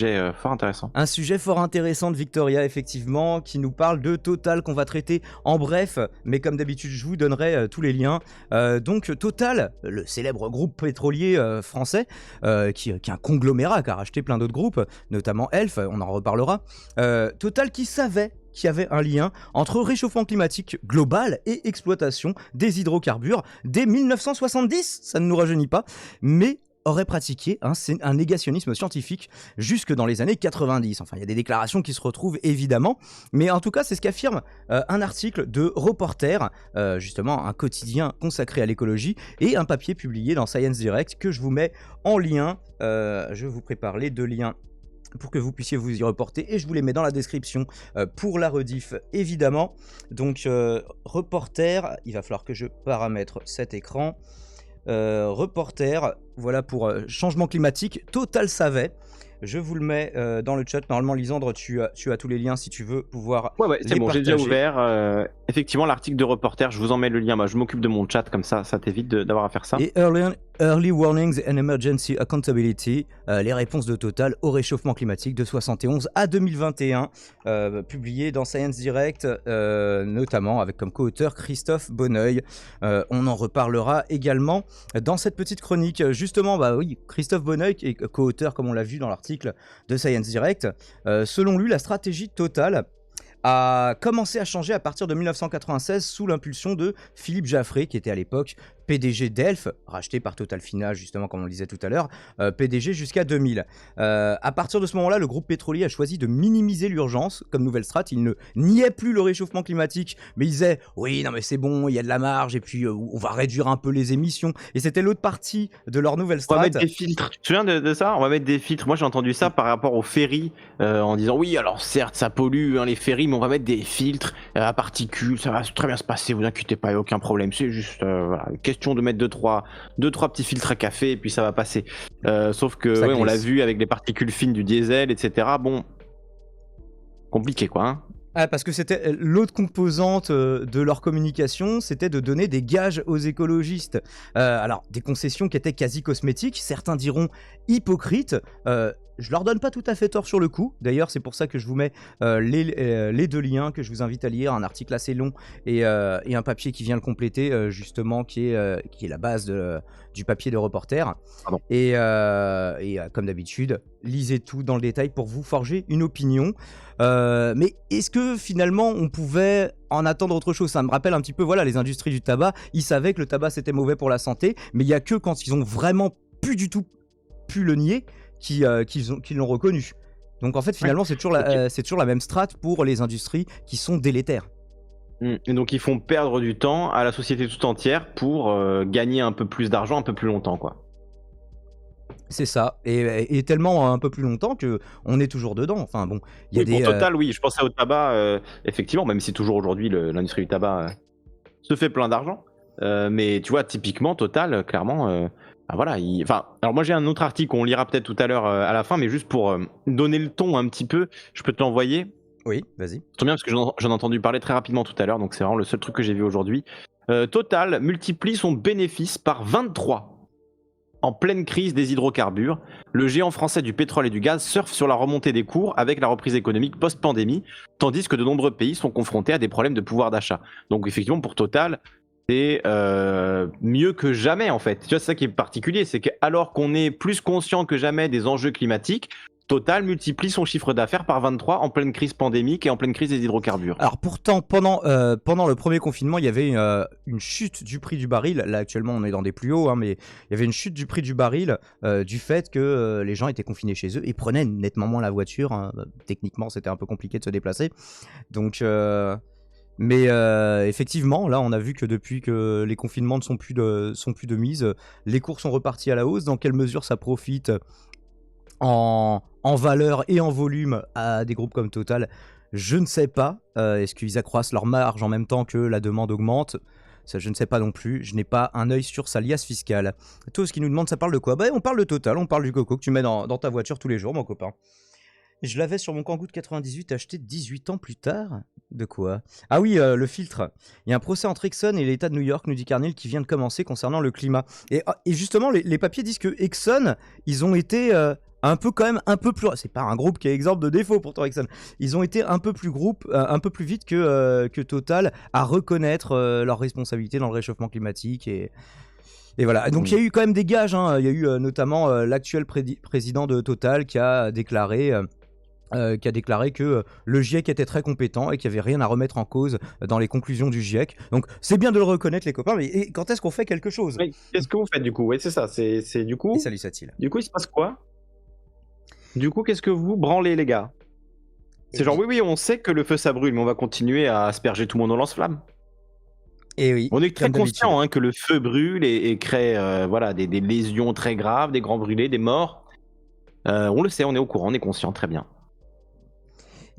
Sujet fort intéressant. Un sujet fort intéressant de Victoria, effectivement, qui nous parle de Total, qu'on va traiter en bref, mais comme d'habitude, je vous donnerai tous les liens. Donc Total, le célèbre groupe pétrolier français, qui est un conglomérat, qui a racheté plein d'autres groupes, notamment Elf, on en reparlera. Total qui savait qu'il y avait un lien entre réchauffement climatique global et exploitation des hydrocarbures dès 1970, ça ne nous rajeunit pas, mais aurait pratiqué un négationnisme scientifique jusque dans les années 90. Enfin, il y a des déclarations qui se retrouvent évidemment, mais en tout cas, c'est ce qu'affirme un article de Reporter, justement un quotidien consacré à l'écologie, et un papier publié dans Science Direct que je vous mets en lien. Je vous prépare les deux liens pour que vous puissiez vous y reporter, et je vous les mets dans la description pour la rediff évidemment. Donc Reporter, il va falloir que je paramètre cet écran. Reporter, voilà pour changement climatique, Total savait. Je vous le mets dans le chat. Normalement, Lisandre, tu as tous les liens si tu veux pouvoir Ouais, c'est les bon, j'ai partager. déjà ouvert. Effectivement, l'article de Reporter, je vous en mets le lien. Moi, je m'occupe de mon chat, comme ça t'évite d'avoir à faire ça. Et Early Warnings and Emergency Accountability, les réponses de Total au réchauffement climatique de 71 à 2021, publié dans Science Direct, notamment avec comme co-auteur Christophe Bonneuil. On en reparlera également dans cette petite chronique. Justement, bah oui, Christophe Bonneuil, qui est co-auteur, comme on l'a vu dans l'article de Science Direct. Selon lui, la stratégie Total a commencé à changer à partir de 1996 sous l'impulsion de Philippe Jaffré, qui était à l'époque PDG d'Elf, racheté par Total Final, justement, comme on le disait tout à l'heure, PDG jusqu'à 2000. À partir de ce moment-là, le groupe pétrolier a choisi de minimiser l'urgence comme nouvelle strate. Il ne niait plus le réchauffement climatique, mais il disait « Oui, non mais c'est bon, il y a de la marge, et puis on va réduire un peu les émissions. » Et c'était l'autre partie de leur nouvelle On va strate. mettre des filtres. Tu te souviens de ça? On va mettre des filtres. Moi, j'ai entendu ça par rapport aux ferries, en disant oui, alors certes, ça pollue les ferries, mais on va mettre des filtres à particules. Ça va très bien se passer. Vous inquiétez pas, il n'y a aucun problème. C'est juste voilà, question de mettre deux trois petits filtres à café et puis ça va passer. Sauf que Ça ouais, on l'a glisse. vu avec les particules fines du diesel, etc. Bon, compliqué quoi. Hein. Ah, parce que c'était l'autre composante de leur communication, c'était de donner des gages aux écologistes. Alors, des concessions qui étaient quasi cosmétiques, certains diront hypocrites. Je leur donne pas tout à fait tort sur le coup. D'ailleurs, c'est pour ça que je vous mets les deux liens que je vous invite à lire, un article assez long et un papier qui vient le compléter, justement, qui est la base du papier de Reporter. Pardon. Et comme d'habitude, lisez tout dans le détail pour vous forger une opinion. Mais est-ce que finalement on pouvait en attendre autre chose? Ça me rappelle un petit peu, voilà, les industries du tabac. Ils savaient que le tabac c'était mauvais pour la santé, mais il n'y a que quand ils ont vraiment plus du tout pu le nier qu'ils l'ont reconnu. Donc en fait finalement c'est toujours la même strate pour les industries qui sont délétères. Et donc ils font perdre du temps à la société tout entière pour gagner un peu plus d'argent un peu plus longtemps quoi. C'est ça, et tellement un peu plus longtemps que on est toujours dedans. Enfin bon, il y a Oui, des pour Total, oui, je pensais au tabac, effectivement, même si toujours aujourd'hui l'industrie du tabac se fait plein d'argent. Mais tu vois, typiquement, Total, clairement, bah voilà. Enfin, alors moi j'ai un autre article qu'on lira peut-être tout à l'heure à la fin, mais juste pour donner le ton un petit peu, je peux te l'envoyer. Oui, vas-y. C'est bien parce que j'en ai entendu parler très rapidement tout à l'heure, donc c'est vraiment le seul truc que j'ai vu aujourd'hui. Total multiplie son bénéfice par 23. En pleine crise des hydrocarbures, le géant français du pétrole et du gaz surfe sur la remontée des cours avec la reprise économique post-pandémie, tandis que de nombreux pays sont confrontés à des problèmes de pouvoir d'achat. Donc effectivement, pour Total, c'est mieux que jamais en fait. Tu vois, c'est ça qui est particulier, c'est que alors qu'on est plus conscient que jamais des enjeux climatiques, Total multiplie son chiffre d'affaires par 23 en pleine crise pandémique et en pleine crise des hydrocarbures. Alors pourtant, pendant le premier confinement, il y avait une chute du prix du baril. Là, actuellement, on est dans des plus hauts, hein, mais il y avait une chute du prix du baril du fait que les gens étaient confinés chez eux et prenaient nettement moins la voiture. Hein. Techniquement, c'était un peu compliqué de se déplacer. Donc, mais effectivement, là, on a vu que depuis que les confinements ne sont plus de mise, les cours sont repartis à la hausse. Dans quelle mesure ça profite en valeur et en volume à des groupes comme Total, je ne sais pas. Est-ce qu'ils accroissent leur marge en même temps que la demande augmente? Ça, je ne sais pas non plus. Je n'ai pas un œil sur sa liasse fiscale. Toi, ce qui nous demande, ça parle de quoi? Bah, on parle de Total, on parle du coco que tu mets dans ta voiture tous les jours, mon copain. Je l'avais sur mon Kangoo de 98, acheté 18 ans plus tard. De quoi? Ah oui, le filtre. Il y a un procès entre Exxon et l'État de New York, nous dit Carnel, qui vient de commencer concernant le climat. Et justement, les papiers disent que Exxon, ils ont été un peu quand même un peu plus. C'est pas un groupe qui est exemple de défaut pour Ericsson. Ils ont été un peu plus un peu plus vite que Total à reconnaître leurs responsabilités dans le réchauffement climatique et voilà. Donc il y a eu quand même des gages. Hein. Il y a eu notamment l'actuel président de Total qui a déclaré. Que le GIEC était très compétent et qu'il n'y avait rien à remettre en cause dans les conclusions du GIEC. Donc c'est bien de le reconnaître les copains, mais quand est-ce qu'on fait quelque chose? Oui, qu'est-ce que vous faites du coup? Oui, c'est ça, c'est du coup. Et salut Satil. Du coup, il se passe quoi? Du coup, qu'est-ce que vous branlez les gars? C'est genre oui, on sait que le feu ça brûle, mais on va continuer à asperger tout le monde au lance-flamme. Et oui, On est très comme d'habitude. conscient que le feu brûle et crée voilà, des lésions très graves, des grands brûlés, des morts. On le sait, on est au courant, on est conscient, très bien.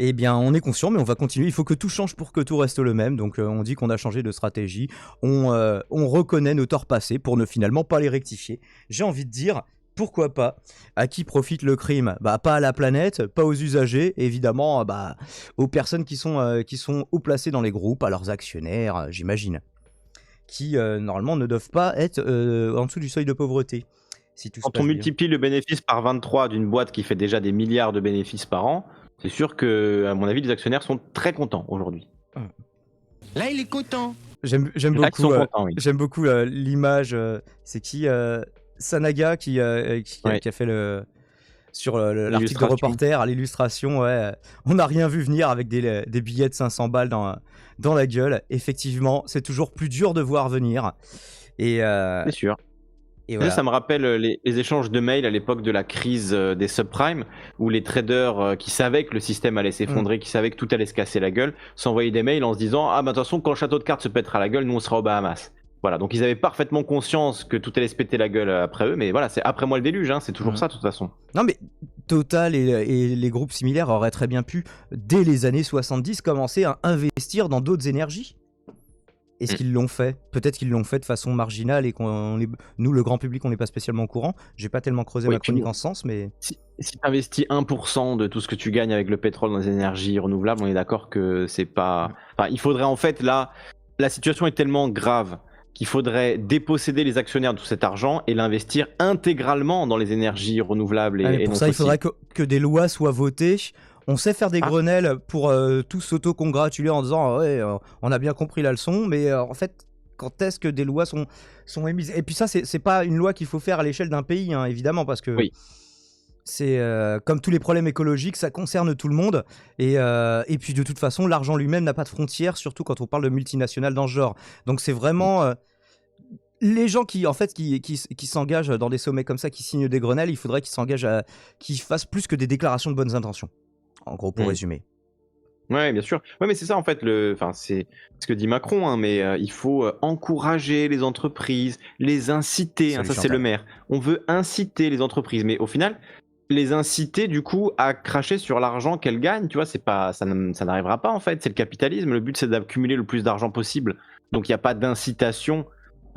Eh bien, on est conscient, mais on va continuer. Il faut que tout change pour que tout reste le même. Donc, on dit qu'on a changé de stratégie. On reconnaît nos torts passés pour ne finalement pas les rectifier. J'ai envie de dire, pourquoi pas? À qui profite le crime? Bah, pas à la planète, pas aux usagers, évidemment, bah, aux personnes qui sont haut placées dans les groupes, à leurs actionnaires, j'imagine, qui normalement ne doivent pas être en dessous du seuil de pauvreté. Si tout se Quand passe on bien. multiplie le bénéfice par 23 d'une boîte qui fait déjà des milliards de bénéfices par an, c'est sûr que, à mon avis, les actionnaires sont très contents aujourd'hui. Là, il est content. J'aime Là, ils beaucoup, sont contents, oui. j'aime beaucoup l'image. C'est qui Sanaga qui a fait sur l'article de L'illustration. reporter à l'illustration. Ouais, on n'a rien vu venir avec des billets de 500 balles dans la gueule. Effectivement, c'est toujours plus dur de voir venir. Et C'est sûr. et Ça, voilà. ça me rappelle les échanges de mails à l'époque de la crise des subprimes, où les traders qui savaient que le système allait s'effondrer, qui savaient que tout allait se casser la gueule, s'envoyaient des mails en se disant « Ah bah de toute façon, quand le château de cartes se pètera la gueule, nous on sera aux Bahamas ». Voilà, donc ils avaient parfaitement conscience que tout allait se péter la gueule après eux, mais voilà, c'est après moi le déluge, c'est toujours ça de toute façon. Non mais Total et les groupes similaires auraient très bien pu, dès les années 70, commencer à investir dans d'autres énergies. Est-ce qu'ils l'ont fait? Peut-être qu'ils l'ont fait de façon marginale et nous, le grand public, on n'est pas spécialement au courant. J'ai pas tellement creusé Oui, ma chronique puis- en ce sens, mais... Si tu investis 1% de tout ce que tu gagnes avec le pétrole dans les énergies renouvelables, on est d'accord que c'est pas... Enfin, il faudrait en fait, là, la situation est tellement grave qu'il faudrait déposséder les actionnaires de tout cet argent et l'investir intégralement dans les énergies renouvelables Ah, mais et pour non ça, il fossiles. faudrait que des lois soient votées. On sait faire des Grenelles pour tous s'auto-congratuler en disant ouais, on a bien compris la leçon, mais en fait, quand est-ce que des lois sont émises? Et puis ça, c'est pas une loi qu'il faut faire à l'échelle d'un pays, hein, évidemment, parce que Oui. c'est comme tous les problèmes écologiques, ça concerne tout le monde. Et puis de toute façon, l'argent lui-même n'a pas de frontières, surtout quand on parle de multinationales dans ce genre. Donc c'est vraiment... les gens qui s'engagent dans des sommets comme ça, qui signent des Grenelles, il faudrait qu'ils s'engagent qu'ils fassent plus que des déclarations de bonnes intentions. En gros, pour résumer. Ouais, bien sûr. Ouais, mais c'est ça en fait. Enfin, c'est ce que dit Macron, mais il faut encourager les entreprises, les inciter. Ça, c'est le maire. On veut inciter les entreprises, mais au final, les inciter du coup à cracher sur l'argent qu'elles gagnent. Tu vois, c'est pas, ça n'arrivera pas en fait. C'est le capitalisme. Le but, c'est d'accumuler le plus d'argent possible. Donc, il n'y a pas d'incitation.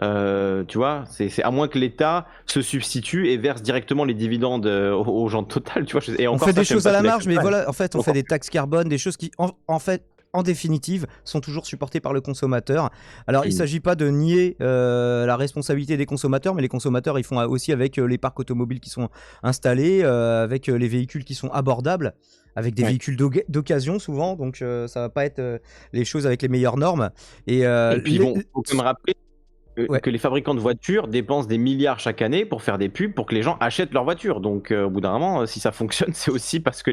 Tu vois, c'est à moins que l'État se substitue et verse directement les dividendes aux gens de Total, tu vois. Et On encore fait ça, des j'aime choses pas à la qu'il marge, mais accepte pas. voilà, en fait, on fait des taxes carbone, des choses qui, en fait, en définitive, sont toujours supportées par le consommateur. Alors, il ne s'agit pas de nier la responsabilité des consommateurs, mais les consommateurs, ils font aussi avec les parcs automobiles qui sont installés, avec les véhicules qui sont abordables, avec des véhicules d'occasion souvent, donc ça va pas être les choses avec les meilleures normes. Et puis bon, faut quand même rappeler que les fabricants de voitures dépensent des milliards chaque année pour faire des pubs pour que les gens achètent leur voiture. Donc au bout d'un moment, si ça fonctionne, c'est aussi parce que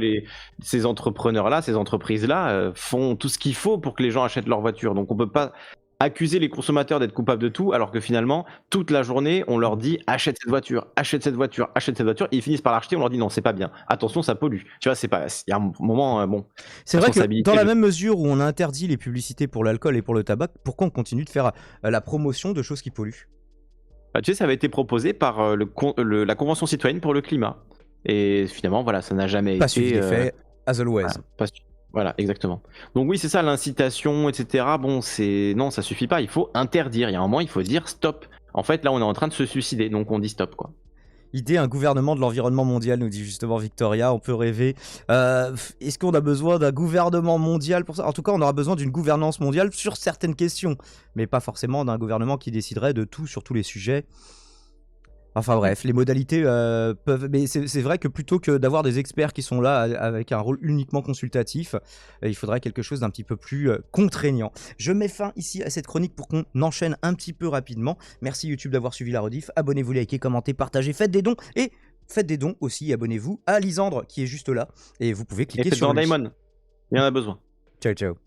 ces entrepreneurs-là, ces entreprises-là font tout ce qu'il faut pour que les gens achètent leur voiture. Donc on peut pas accuser les consommateurs d'être coupables de tout, alors que finalement, toute la journée, on leur dit achète cette voiture, achète cette voiture, achète cette voiture, et ils finissent par l'acheter, on leur dit non, c'est pas bien, attention, ça pollue. Tu vois, c'est pas. Il y a un moment, bon. C'est vrai que dans la même mesure où on interdit les publicités pour l'alcool et pour le tabac, pourquoi on continue de faire la promotion de choses qui polluent? Bah, tu sais, ça avait été proposé par la Convention citoyenne pour le climat. Et finalement, voilà, ça n'a jamais pas été. Suivi des faits, as always. Voilà, exactement. Donc oui, c'est ça, l'incitation, etc. Bon, non, ça suffit pas. Il faut interdire. Il y a un moment, il faut dire stop. En fait, là, on est en train de se suicider, donc on dit stop, quoi. Idée, un gouvernement de l'environnement mondial, nous dit justement Victoria, on peut rêver. Est-ce qu'on a besoin d'un gouvernement mondial pour ça? En tout cas, on aura besoin d'une gouvernance mondiale sur certaines questions, mais pas forcément d'un gouvernement qui déciderait de tout sur tous les sujets. Enfin bref, les modalités peuvent... Mais c'est vrai que plutôt que d'avoir des experts qui sont là avec un rôle uniquement consultatif, il faudrait quelque chose d'un petit peu plus contraignant. Je mets fin ici à cette chronique pour qu'on enchaîne un petit peu rapidement. Merci YouTube d'avoir suivi la rediff. Abonnez-vous, likez, commentez, partagez, faites des dons. Et faites des dons aussi, abonnez-vous à Lisandre qui est juste là. Et vous pouvez Et cliquer faites sur dans lui. Daimon. Il y en a besoin. Ciao, ciao.